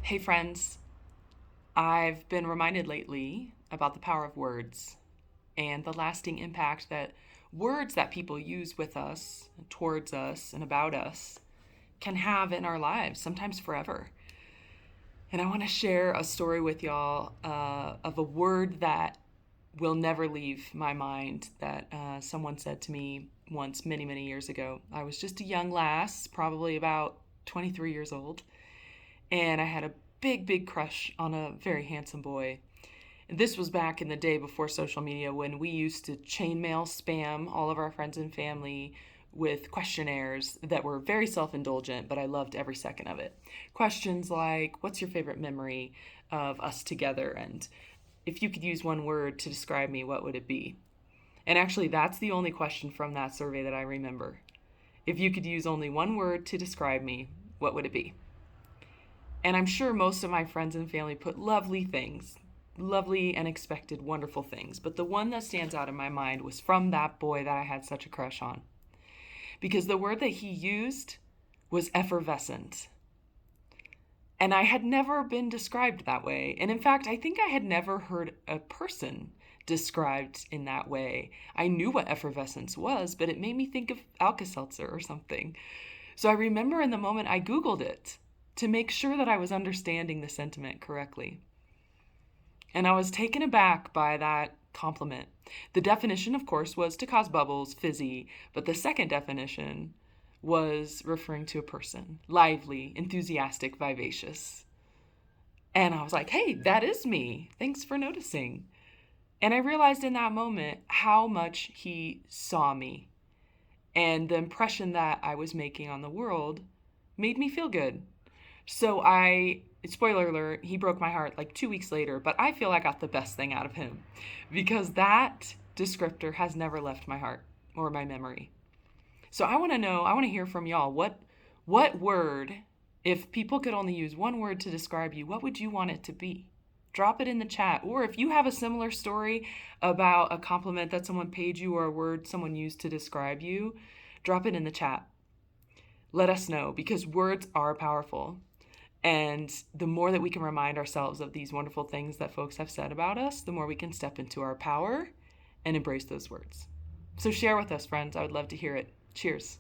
Hey, friends. I've been reminded lately about the power of words and the lasting impact that words that people use with us, towards us, and about us can have in our lives, sometimes forever. And I want to share a story with y'all of a word that will never leave my mind that someone said to me once, many, many years ago. I was just a young lass, probably about 23 years old, and I had a big, big crush on a very handsome boy. And this was back in the day before social media when we used to chainmail spam all of our friends and family with questionnaires that were very self indulgent, but I loved every second of it. Questions like, what's your favorite memory of us together? And if you could use one word to describe me, what would it be? And actually, that's the only question from that survey that I remember. If you could use only one word to describe me, what would it be? And I'm sure most of my friends and family put lovely things, lovely and expected wonderful things. But the one that stands out in my mind was from that boy that I had such a crush on. Because the word that he used was effervescent. And I had never been described that way. And in fact, I think I had never heard a person described in that way. I knew what effervescence was, but it made me think of Alka-Seltzer or something. So I remember in the moment I Googled it to make sure that I was understanding the sentiment correctly. And I was taken aback by that compliment. The definition, of course, was to cause bubbles, fizzy, but the second definition was referring to a person, lively, enthusiastic, vivacious. And I was like, hey, that is me. Thanks for noticing. And I realized in that moment how much he saw me. And the impression that I was making on the world made me feel good. So spoiler alert, he broke my heart like 2 weeks later, but I feel I got the best thing out of him because that descriptor has never left my heart or my memory. So I want to hear from y'all. What word, if people could only use one word to describe you, what would you want it to be? Drop it in the chat. Or if you have a similar story about a compliment that someone paid you or a word someone used to describe you, drop it in the chat. Let us know because words are powerful. And the more that we can remind ourselves of these wonderful things that folks have said about us, the more we can step into our power and embrace those words. So share with us, friends. I would love to hear it. Cheers.